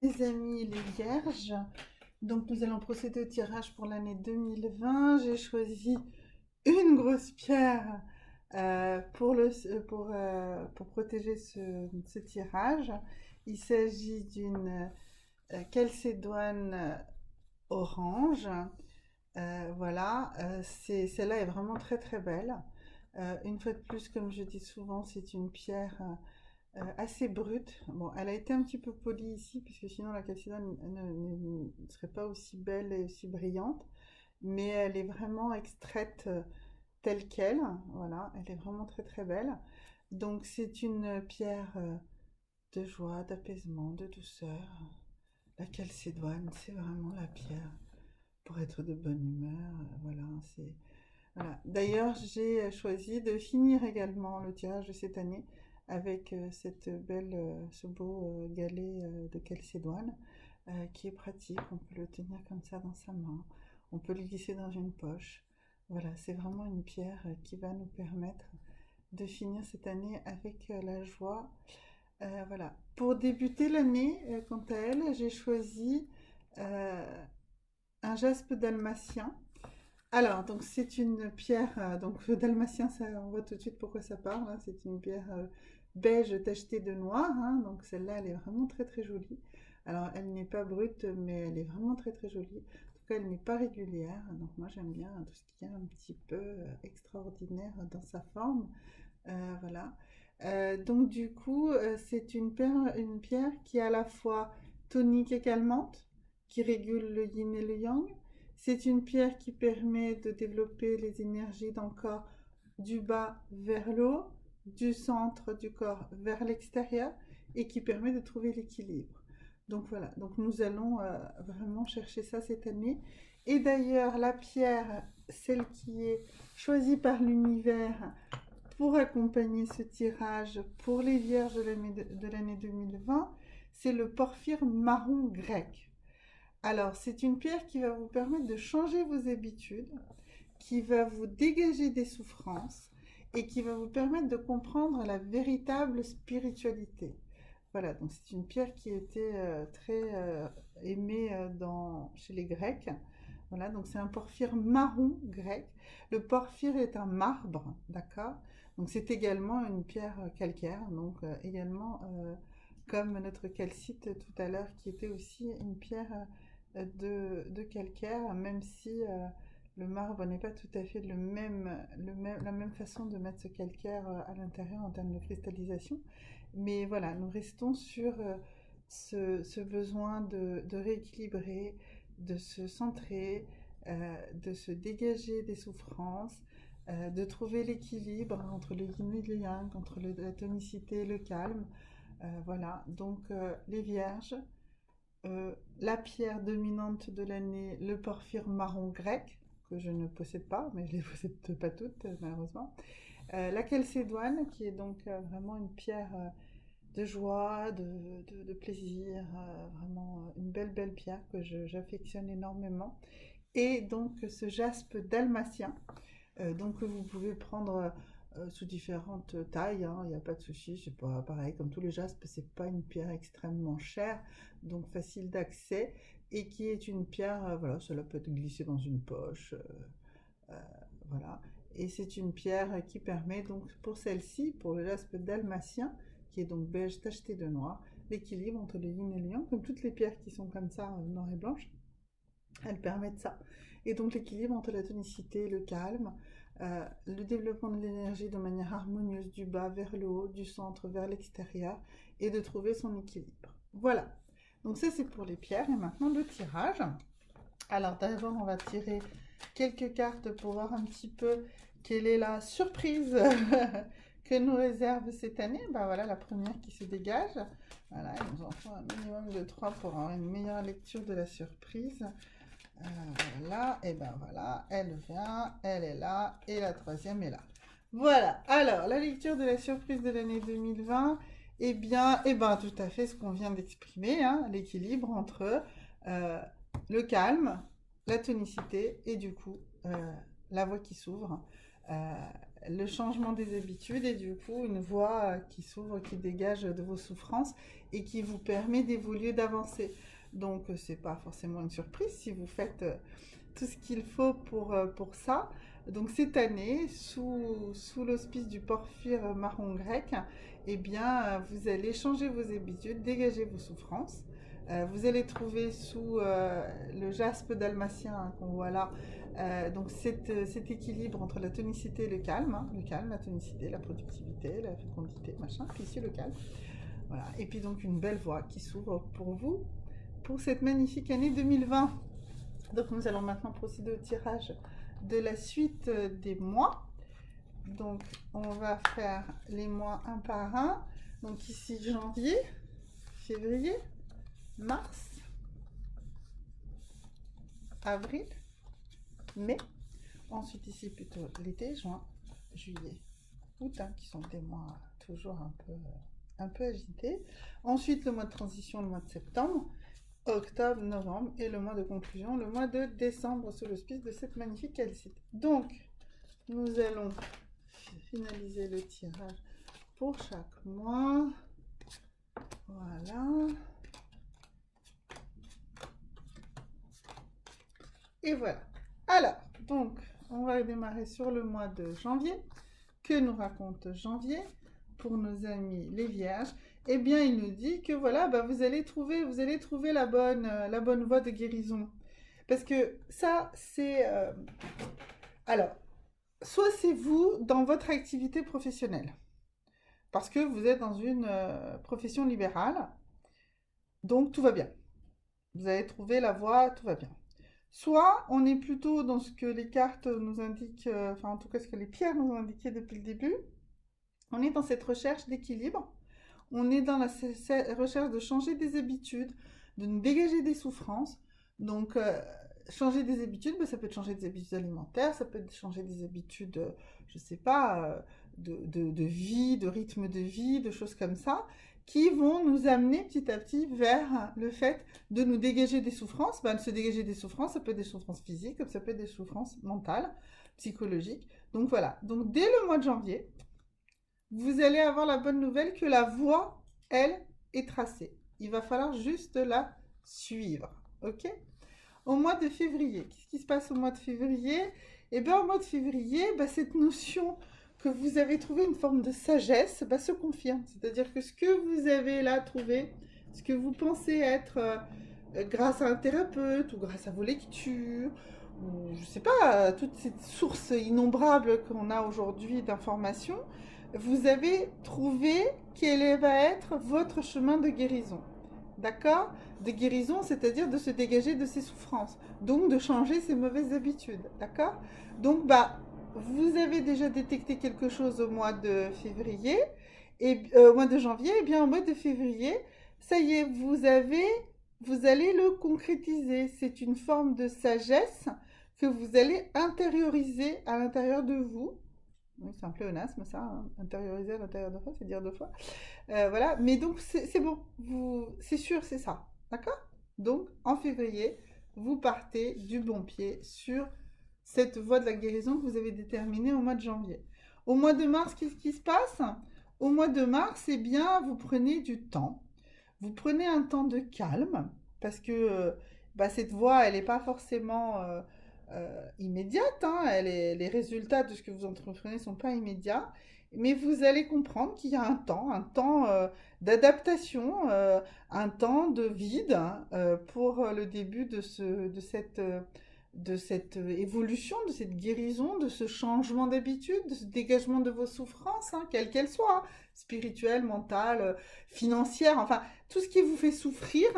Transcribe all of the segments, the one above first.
Les amis, les vierges, donc nous allons procéder au tirage pour l'année 2020. J'ai choisi une grosse pierre pour protéger ce tirage. Il s'agit d'une calcédoine orange. Voilà, celle-là est vraiment très très belle. Une fois de plus, comme je dis souvent, c'est une pierre assez brute. Bon, elle a été un petit peu polie ici, puisque sinon la calcédoine ne serait pas aussi belle et aussi brillante. Mais elle est vraiment extraite telle qu'elle. Voilà, elle est vraiment très très belle. Donc c'est une pierre de joie, d'apaisement, de douceur. La calcédoine, c'est vraiment la pierre pour être de bonne humeur. Voilà, c'est voilà. D'ailleurs, j'ai choisi de finir également le tirage de cette année avec ce beau galet de calcédoine qui est pratique. On peut le tenir comme ça dans sa main. On peut le glisser dans une poche. Voilà, c'est vraiment une pierre qui va nous permettre de finir cette année avec la joie. Voilà. Pour débuter l'année, quant à elle, j'ai choisi euh, un jaspe dalmatien. Alors, donc c'est une pierre, donc le dalmatien, ça, on voit tout de suite pourquoi ça parle, hein. C'est une pierre beige tachetée de noir, hein. Donc celle-là, elle est vraiment très très jolie. Alors, elle n'est pas brute, mais elle est vraiment très très jolie. En tout cas, elle n'est pas régulière. Donc moi, j'aime bien tout ce qui est un petit peu extraordinaire dans sa forme. Voilà. Donc du coup, c'est une pierre qui est à la fois tonique et calmante, qui régule le yin et le yang. C'est une pierre qui permet de développer les énergies dans le corps du bas vers le haut, du centre du corps vers l'extérieur et qui permet de trouver l'équilibre. Donc voilà, donc nous allons vraiment chercher ça cette année. Et d'ailleurs, la pierre, celle qui est choisie par l'univers pour accompagner ce tirage pour les vierges de l'année 2020, c'est le porphyre marron grec. Alors, c'est une pierre qui va vous permettre de changer vos habitudes, qui va vous dégager des souffrances et qui va vous permettre de comprendre la véritable spiritualité. Voilà, donc c'est une pierre qui était très aimée chez les Grecs. Voilà, donc c'est un porphyre marron grec. Le porphyre est un marbre, d'accord? Donc c'est également une pierre calcaire, donc également comme notre calcite tout à l'heure, qui était aussi une pierre de calcaire, même si le marbre n'est pas tout à fait la même façon de mettre ce calcaire à l'intérieur en termes de cristallisation. Mais voilà, nous restons sur ce besoin de rééquilibrer, de se centrer, de se dégager des souffrances, de trouver l'équilibre entre le yin et le yang, entre la tonicité et le calme. Voilà, donc les vierges, la pierre dominante de l'année, le porphyre marron grec, que je ne possède pas, mais je ne les possède pas toutes, malheureusement. La calcédoine, qui est donc vraiment une pierre de joie, de plaisir, vraiment une belle, belle pierre que j'affectionne énormément. Et donc ce jaspe dalmatien, donc que vous pouvez prendre sous différentes tailles, hein, il n'y a pas de souci, c'est pas pareil, comme tous les jaspes, c'est pas une pierre extrêmement chère, donc facile d'accès, et qui est une pierre, voilà, cela peut être glissé dans une poche, euh, voilà. Et c'est une pierre qui permet donc pour celle-ci, pour le jaspe dalmatien, qui est donc beige tacheté de noir, l'équilibre entre le yin et le yang, comme toutes les pierres qui sont comme ça, noires et blanches, elles permettent ça. Et donc l'équilibre entre la tonicité, le calme, le développement de l'énergie de manière harmonieuse du bas vers le haut, du centre vers l'extérieur, et de trouver son équilibre. Voilà. Donc ça c'est pour les pierres et maintenant le tirage. Alors d'abord on va tirer quelques cartes pour voir un petit peu quelle est la surprise que nous réserve cette année. Ben voilà la première qui se dégage. Voilà, il nous en faut un minimum de 3 pour avoir une meilleure lecture de la surprise. Voilà, et ben voilà, elle vient, elle est là, et la troisième est là. Voilà, alors la lecture de la surprise de l'année 2020, eh ben tout à fait ce qu'on vient d'exprimer, hein, l'équilibre entre euh, le calme, la tonicité et du coup la voie qui s'ouvre. Euh, le changement des habitudes et du coup une voie qui s'ouvre, qui dégage de vos souffrances et qui vous permet d'évoluer, d'avancer. Donc c'est pas forcément une surprise si vous faites tout ce qu'il faut pour ça. Donc cette année, sous l'auspice du porphyre marron grec, eh bien vous allez changer vos habitudes, dégager vos souffrances. Vous allez trouver sous le jaspe dalmatien hein, qu'on voit là, donc cet équilibre entre la tonicité et le calme, hein, la tonicité, la productivité, la fécondité, machin, puis ici le calme. Voilà. Et puis donc une belle voie qui s'ouvre pour vous pour cette magnifique année 2020. Donc nous allons maintenant procéder au tirage de la suite des mois. Donc on va faire les mois un par un. Donc ici janvier, février, mars, avril, mai. Ensuite ici plutôt l'été, juin, juillet, août, hein, qui sont des mois toujours un peu agités. Ensuite le mois de transition, le mois de septembre, octobre, novembre et le mois de conclusion, le mois de décembre sous l'auspice de cette magnifique calcite. Donc nous allons finaliser le tirage pour chaque mois. Voilà. Et voilà. Alors, donc, on va démarrer sur le mois de janvier. Que nous raconte janvier pour nos amis les vierges? Eh bien, il nous dit que voilà, bah, vous allez trouver la bonne voie de guérison. Parce que ça, c'est... Alors, soit c'est vous dans votre activité professionnelle. Parce que vous êtes dans une profession libérale. Donc, tout va bien. Vous allez trouver la voie, tout va bien. Soit on est plutôt dans ce que les cartes nous indiquent, enfin en tout cas ce que les pierres nous ont indiqué depuis le début. On est dans cette recherche d'équilibre. On est dans la recherche de changer des habitudes, de nous dégager des souffrances. Donc changer des habitudes, ça peut être changer des habitudes alimentaires, ça peut être changer des habitudes, je ne sais pas, de vie, de rythme de vie, de choses comme ça, qui vont nous amener petit à petit vers le fait de nous dégager des souffrances. De se dégager des souffrances, ça peut être des souffrances physiques, comme ça peut être des souffrances mentales, psychologiques. Donc voilà, donc dès le mois de janvier, vous allez avoir la bonne nouvelle que la voie, elle, est tracée. Il va falloir juste la suivre, ok ? Au mois de février, qu'est-ce qui se passe au mois de février? Eh bien, au mois de février, cette notion que vous avez trouvé une forme de sagesse se confirme. C'est-à-dire que ce que vous avez là trouvé, ce que vous pensez être grâce à un thérapeute ou grâce à vos lectures, ou je ne sais pas, toutes ces sources innombrables qu'on a aujourd'hui d'informations, vous avez trouvé quel va être votre chemin de guérison. D'accord? De guérison, c'est-à-dire de se dégager de ses souffrances. Donc de changer ses mauvaises habitudes. D'accord? Donc, vous avez déjà détecté quelque chose au mois de février, et au mois de janvier, et bien au mois de février, ça y est, vous allez le concrétiser. C'est une forme de sagesse que vous allez intérioriser à l'intérieur de vous. Oui, c'est un pléonasme ça, hein. Intérioriser à l'intérieur de soi, c'est dire deux fois. Voilà, mais donc c'est bon, c'est sûr, c'est ça. D'accord? Donc en février, vous partez du bon pied sur cette voie de la guérison que vous avez déterminée au mois de janvier. Au mois de mars, qu'est-ce qui se passe? Au mois de mars, eh bien, vous prenez du temps. Vous prenez un temps de calme, parce que cette voie, elle n'est pas forcément immédiate. Hein, les résultats de ce que vous entreprenez ne sont pas immédiats. Mais vous allez comprendre qu'il y a un temps d'adaptation, un temps de vide pour le début de cette évolution, de cette guérison, de ce changement d'habitude, de ce dégagement de vos souffrances, hein, quelles qu'elles soient, hein, spirituelles, mentales, financières, enfin, tout ce qui vous fait souffrir.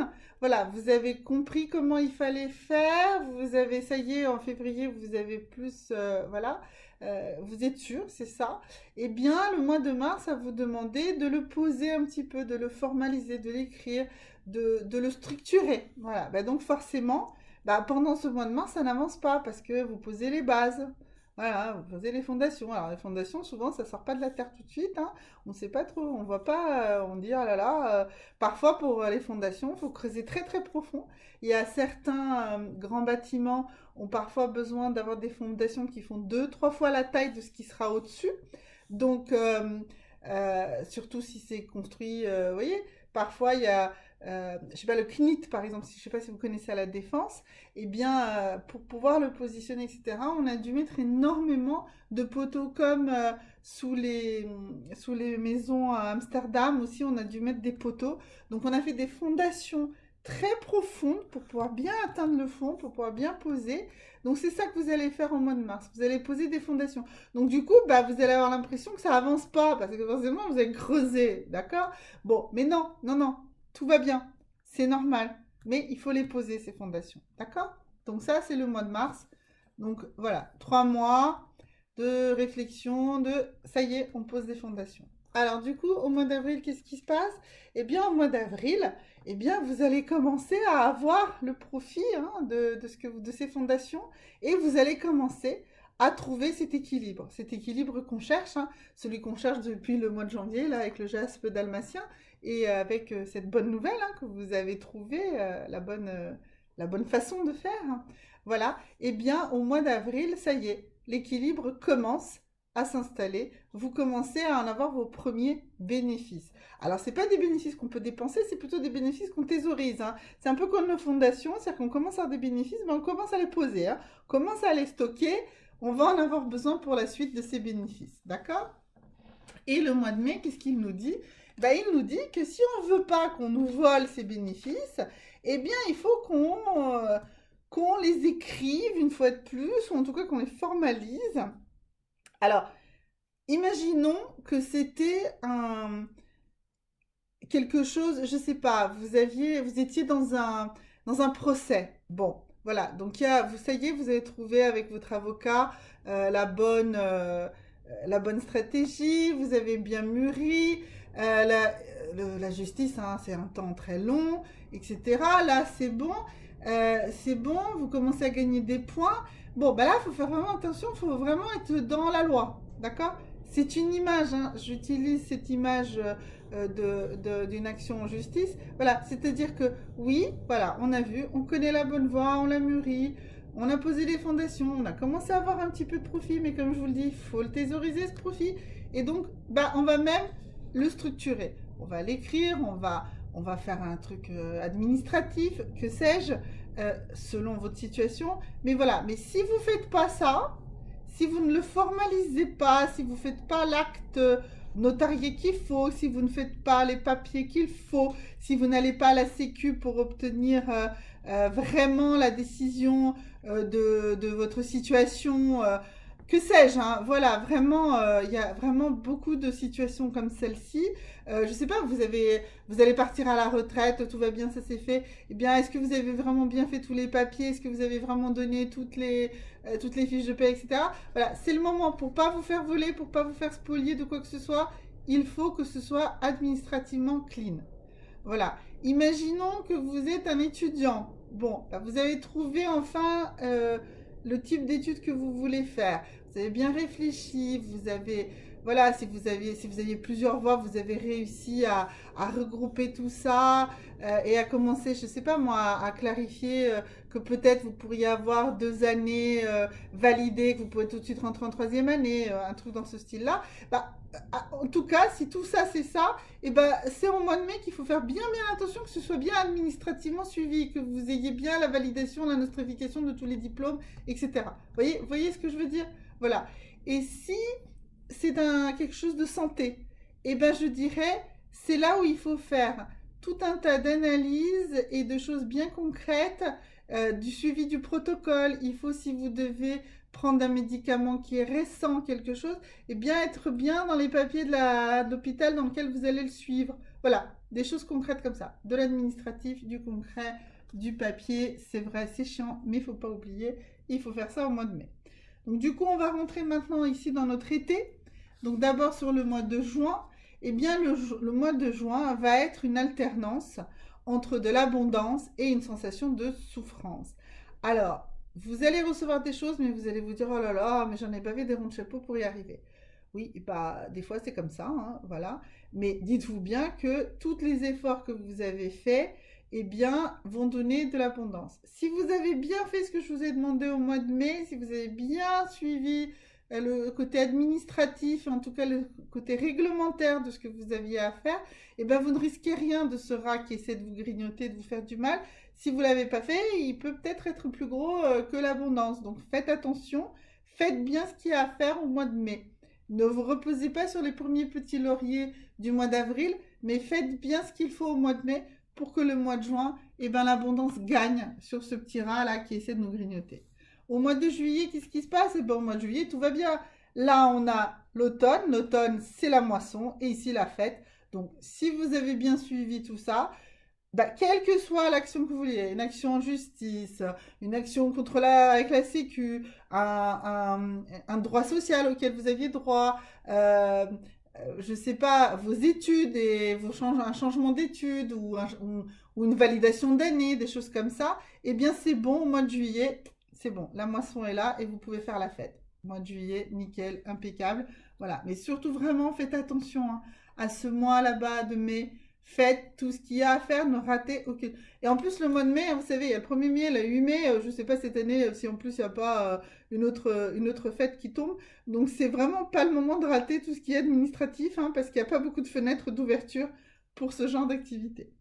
Voilà, vous avez compris comment il fallait faire, ça y est, en février, vous avez plus, voilà, vous êtes sûr, c'est ça. Eh bien, le mois de mars, à vous demander de le poser un petit peu, de le formaliser, de l'écrire, de le structurer. Voilà, donc forcément, pendant ce mois de mars, ça n'avance pas parce que vous posez les bases. Voilà, vous posez les fondations. Alors les fondations, souvent, ça sort pas de la terre tout de suite, hein. On ne sait pas trop, on voit pas, on dit, oh là là, parfois pour les fondations, il faut creuser très très profond. Il y a certains grands bâtiments ont parfois besoin d'avoir des fondations qui font deux, trois fois la taille de ce qui sera au-dessus. Donc, surtout si c'est construit, vous voyez, parfois il y a, je sais pas, le CNIT par exemple, je sais pas si vous connaissez à la Défense, eh bien, pour pouvoir le positionner, etc., on a dû mettre énormément de poteaux comme sous les maisons à Amsterdam aussi, on a dû mettre des poteaux. Donc, on a fait des fondations très profondes pour pouvoir bien atteindre le fond, pour pouvoir bien poser. Donc, c'est ça que vous allez faire au mois de mars. Vous allez poser des fondations. Donc, du coup, bah, vous allez avoir l'impression que ça avance pas parce que forcément, vous avez creusé, d'accord? Bon, mais non, non, non, tout va bien. C'est normal. Mais il faut les poser, ces fondations. D'accord? Donc ça, c'est le mois de mars. Donc voilà, 3 mois de réflexion, de ça y est, on pose des fondations. Alors du coup, au mois d'avril, qu'est-ce qui se passe? Eh bien, au mois d'avril, eh bien, vous allez commencer à avoir le profit hein, de ces fondations et vous allez commencer à trouver cet équilibre qu'on cherche, hein, celui qu'on cherche depuis le mois de janvier, là, avec le jaspe dalmatien, et avec cette bonne nouvelle hein, que vous avez trouvé la bonne façon de faire. Hein. Voilà, eh bien au mois d'avril, ça y est, l'équilibre commence à s'installer. Vous commencez à en avoir vos premiers bénéfices. Alors, ce n'est pas des bénéfices qu'on peut dépenser, c'est plutôt des bénéfices qu'on thésaurise. Hein. C'est un peu comme nos fondations, c'est-à-dire qu'on commence à avoir des bénéfices, mais on commence à les poser, hein. On commence à les stocker. On va en avoir besoin pour la suite de ces bénéfices. D'accord? Et le mois de mai, qu'est-ce qu'il nous dit? Ben, il nous dit que si on ne veut pas qu'on nous vole ces bénéfices, eh bien, il faut qu'on les écrive une fois de plus, ou en tout cas qu'on les formalise. Alors, imaginons que c'était quelque chose, je ne sais pas, vous étiez dans un procès. Bon, voilà, donc ça y est, vous avez trouvé avec votre avocat la bonne stratégie, vous avez bien mûri, la justice, hein, c'est un temps très long, etc. Là, c'est bon, vous commencez à gagner des points. Bon, ben là, il faut faire vraiment attention, il faut vraiment être dans la loi, d'accord? C'est une image, hein, j'utilise cette image d'une action en justice. Voilà, c'est-à-dire que oui, voilà, on a vu, on connaît la bonne voie, on l'a mûri, on a posé les fondations, on a commencé à avoir un petit peu de profit, mais comme je vous le dis, il faut le thésauriser ce profit. Et donc, bah, on va même le structurer. On va l'écrire, on va faire un truc administratif, que sais-je, selon votre situation. Mais voilà, mais si vous ne faites pas ça, si vous ne le formalisez pas, si vous ne faites pas l'acte notarié qu'il faut, si vous ne faites pas les papiers qu'il faut, si vous n'allez pas à la Sécu pour obtenir vraiment la décision de votre situation, que sais-je, hein, voilà, vraiment, il y a vraiment beaucoup de situations comme celle-ci. Je ne sais pas, vous allez partir à la retraite, tout va bien, ça s'est fait. Eh bien, est-ce que vous avez vraiment bien fait tous les papiers? Est-ce que vous avez vraiment donné toutes les fiches de paie, etc. Voilà, c'est le moment pour pas vous faire voler, pour pas vous faire spolier de quoi que ce soit. Il faut que ce soit administrativement clean. Voilà. Imaginons que vous êtes un étudiant. Bon, bah, vous avez trouvé enfin le type d'études que vous voulez faire. Vous avez bien réfléchi, vous avez, voilà, si vous aviez plusieurs voies, vous avez réussi à regrouper tout ça et à commencer, je ne sais pas moi, à clarifier que peut-être vous pourriez avoir 2 années validées, que vous pouvez tout de suite rentrer en troisième année, un truc dans ce style-là. Bah, en tout cas, si tout ça c'est ça, et ben c'est au mois de mai qu'il faut faire bien attention que ce soit bien administrativement suivi, que vous ayez bien la validation, la nostrification de tous les diplômes, etc. Voyez ce que je veux dire? Voilà. Et si c'est quelque chose de santé, et ben je dirais c'est là où il faut faire tout un tas d'analyses et de choses bien concrètes, du suivi du protocole. Il faut, si vous devez prendre un médicament qui est récent, quelque chose, et bien être bien dans les papiers de l'hôpital dans lequel vous allez le suivre. Voilà, des choses concrètes comme ça. De l'administratif, du concret, du papier. C'est vrai, c'est chiant, mais il ne faut pas oublier, il faut faire ça au mois de mai. Donc du coup, on va rentrer maintenant ici dans notre été. Donc d'abord sur le mois de juin, eh bien le mois de juin va être une alternance entre de l'abondance et une sensation de souffrance. Alors, vous allez recevoir des choses, mais vous allez vous dire, oh là là, mais j'en ai bavé des ronds de chapeau pour y arriver. Oui, bah, des fois c'est comme ça, hein, voilà. Mais dites-vous bien que tous les efforts que vous avez faits, eh bien, vont donner de l'abondance. Si vous avez bien fait ce que je vous ai demandé au mois de mai, si vous avez bien suivi le côté administratif, en tout cas le côté réglementaire de ce que vous aviez à faire, eh bien, vous ne risquez rien de ce rat qui essaie de vous grignoter, de vous faire du mal. Si vous ne l'avez pas fait, il peut peut-être être plus gros que l'abondance. Donc faites attention, faites bien ce qu'il y a à faire au mois de mai. Ne vous reposez pas sur les premiers petits lauriers du mois d'avril, mais faites bien ce qu'il faut au mois de mai pour que le mois de juin, eh ben, l'abondance gagne sur ce petit rat-là qui essaie de nous grignoter. Au mois de juillet, qu'est-ce qui se passe? Eh ben, au mois de juillet, tout va bien. Là, on a l'automne. L'automne, c'est la moisson et ici, la fête. Donc, si vous avez bien suivi tout ça, bah, quelle que soit l'action que vous voulez, une action en justice, une action contre avec la Sécu, un droit social auquel vous aviez droit, je ne sais pas, vos études et un changement d'études ou une validation d'année, des choses comme ça, eh bien c'est bon, au mois de juillet, c'est bon, la moisson est là et vous pouvez faire la fête. Mois de juillet, nickel, impeccable. Voilà, mais surtout vraiment faites attention hein, à ce mois là-bas de mai. Faites tout ce qu'il y a à faire, ne ratez aucun. Et en plus, le mois de mai, hein, vous savez, il y a le 1er mai, le 8 mai, je ne sais pas cette année si en plus il n'y a pas une autre fête qui tombe. Donc, c'est vraiment pas le moment de rater tout ce qui est administratif, hein, parce qu'il n'y a pas beaucoup de fenêtres d'ouverture pour ce genre d'activité.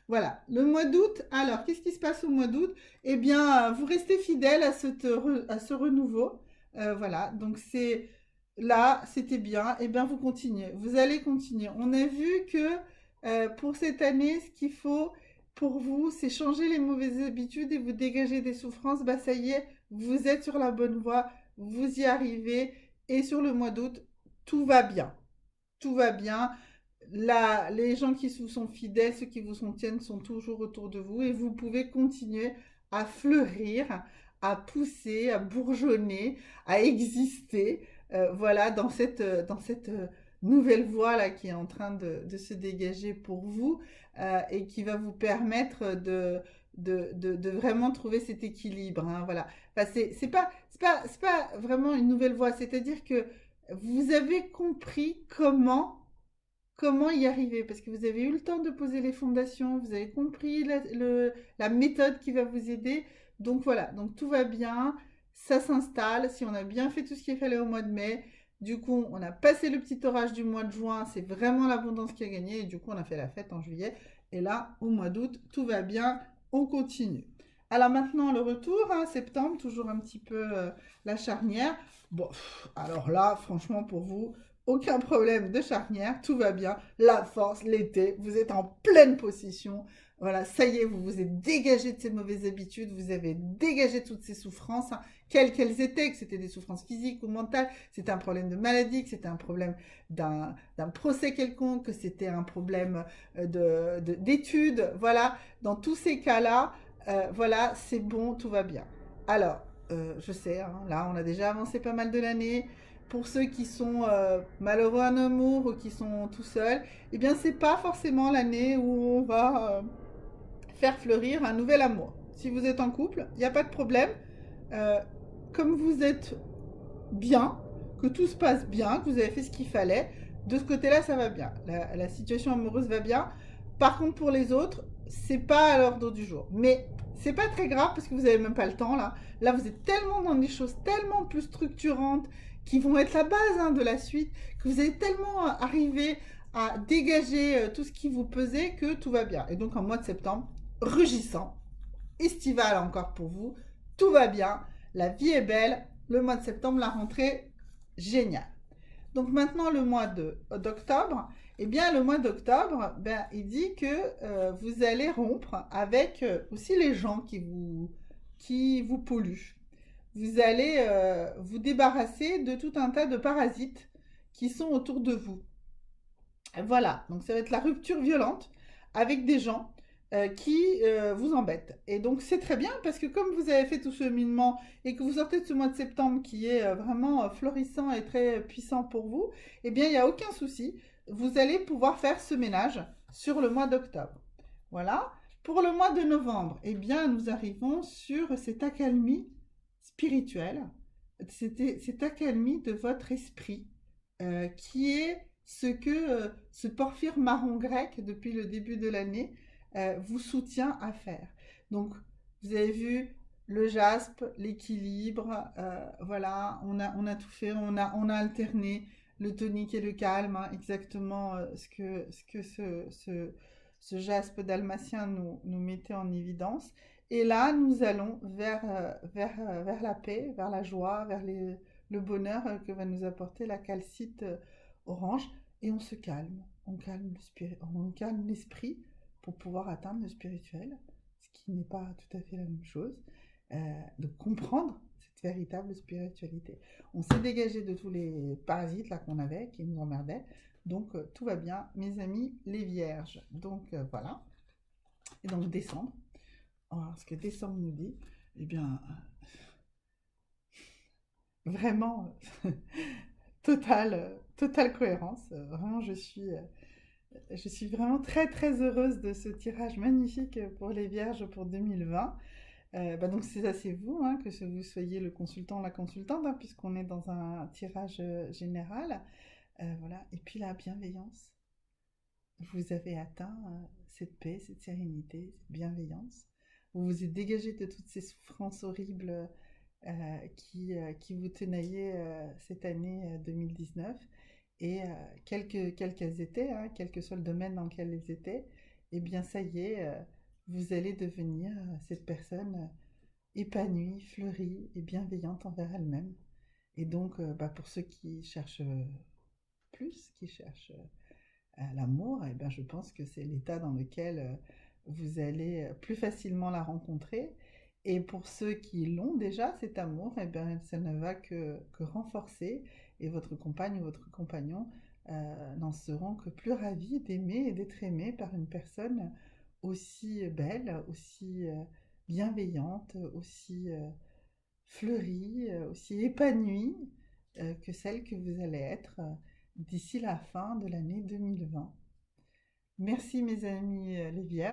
Voilà, le mois d'août, alors, qu'est-ce qui se passe au mois d'août? Eh bien, vous restez fidèle à ce renouveau. Voilà, donc c'est là, c'était bien, et bien vous continuez, vous allez continuer. On a vu que pour cette année, ce qu'il faut pour vous, c'est changer les mauvaises habitudes et vous dégager des souffrances. Bah ça y est, vous êtes sur la bonne voie, vous y arrivez. Et sur le mois d'août, tout va bien. Tout va bien. Là, les gens qui vous sont fidèles, ceux qui vous soutiennent, sont toujours autour de vous et vous pouvez continuer à fleurir, à pousser, à bourgeonner, à exister. Voilà, dans cette nouvelle voie là qui est en train de se dégager pour vous et qui va vous permettre de vraiment trouver cet équilibre. Hein, voilà. Enfin, c'est pas vraiment une nouvelle voie, c'est-à-dire que vous avez compris comment y arriver parce que vous avez eu le temps de poser les fondations, vous avez compris la méthode qui va vous aider. Donc voilà, donc tout va bien, ça s'installe. Si on a bien fait tout ce qu'il fallait au mois de mai, du coup on a passé le petit orage du mois de juin, c'est vraiment l'abondance qui a gagné et du coup on a fait la fête en juillet. Et là, au mois d'août, tout va bien, on continue. Alors maintenant le retour, hein, septembre, toujours un petit peu la charnière. Bon, alors là, franchement pour vous, aucun problème de charnière, tout va bien, la force, l'été, vous êtes en pleine possession. Voilà, ça y est, vous vous êtes dégagé de ces mauvaises habitudes, vous avez dégagé toutes ces souffrances, hein, quelles qu'elles étaient, que c'était des souffrances physiques ou mentales, c'était un problème de maladie, que c'était un problème d'un procès quelconque, que c'était un problème d'études, voilà, dans tous ces cas-là, voilà, c'est bon, tout va bien. Alors, je sais, hein, là, on a déjà avancé pas mal de l'année, pour ceux qui sont malheureux en amour ou qui sont tout seuls, eh bien, c'est pas forcément l'année où on va faire fleurir un nouvel amour. Si vous êtes en couple, il n'y a pas de problème. Euh, Comme vous êtes bien, que tout se passe bien, que vous avez fait ce qu'il fallait, de ce côté-là, ça va bien. La situation amoureuse va bien. Par contre, pour les autres, c'est pas à l'ordre du jour. Mais c'est pas très grave parce que vous n'avez même pas le temps là. Là, vous êtes tellement dans des choses tellement plus structurantes qui vont être la base hein, de la suite que vous allez tellement arriver à dégager tout ce qui vous pesait que tout va bien. Et donc en mois de septembre, rugissant, estival encore pour vous, tout va bien, la vie est belle, le mois de septembre, la rentrée, génial. Donc maintenant le mois d'octobre, eh bien le mois d'octobre, ben, il dit que vous allez rompre avec aussi les gens qui vous polluent. Vous allez vous débarrasser de tout un tas de parasites qui sont autour de vous. Voilà, donc ça va être la rupture violente avec des gens qui vous embêtent. Et donc c'est très bien parce que comme vous avez fait tout ce cheminement et que vous sortez de ce mois de septembre qui est vraiment florissant et très puissant pour vous, eh bien il n'y a aucun souci. Vous allez pouvoir faire ce ménage sur le mois d'octobre. Voilà. Pour le mois de novembre, eh bien nous arrivons sur cette accalmie spirituelle, cette accalmie de votre esprit, qui est ce que ce porphyre marron grec, depuis le début de l'année, vous soutient à faire. Donc, vous avez vu le jaspe, l'équilibre, voilà, on a tout fait, on a alterné le tonique et le calme, hein, exactement ce que ce jaspe dalmatien nous mettait en évidence. Et là, nous allons vers la paix, vers la joie, le bonheur que va nous apporter la calcite orange. Et on se calme, on calme l'esprit pour pouvoir atteindre le spirituel, ce qui n'est pas tout à fait la même chose. De comprendre cette véritable spiritualité. On s'est dégagé de tous les parasites là qu'on avait, qui nous emmerdaient. Donc tout va bien, mes amis, les vierges. Donc voilà. Et donc décembre. Alors, ce que décembre nous dit, eh bien, vraiment, totale cohérence. Vraiment, je suis vraiment très très heureuse de ce tirage magnifique pour les Vierges pour 2020. Donc c'est ça, c'est vous, hein, que vous soyez le consultant ou la consultante, hein, puisqu'on est dans un tirage général. Voilà. Et puis la bienveillance. Vous avez atteint cette paix, cette sérénité, cette bienveillance. Vous vous êtes dégagé de toutes ces souffrances horribles qui vous tenaillaient cette année 2019. Et quelles qu'elles étaient, hein, quel que soit le domaine dans lequel elles étaient, eh bien ça y est, vous allez devenir cette personne épanouie, fleurie et bienveillante envers elle-même. Et donc, pour ceux qui cherchent plus, qui cherchent l'amour, eh bien, je pense que c'est l'état dans lequel vous allez plus facilement la rencontrer. Et pour ceux qui l'ont déjà, cet amour, eh bien, ça ne va que renforcer. Et votre compagne ou votre compagnon n'en seront que plus ravis d'aimer et d'être aimé par une personne aussi belle, aussi bienveillante, aussi fleurie, aussi épanouie que celle que vous allez être d'ici la fin de l'année 2020. Merci mes amis les Vierges.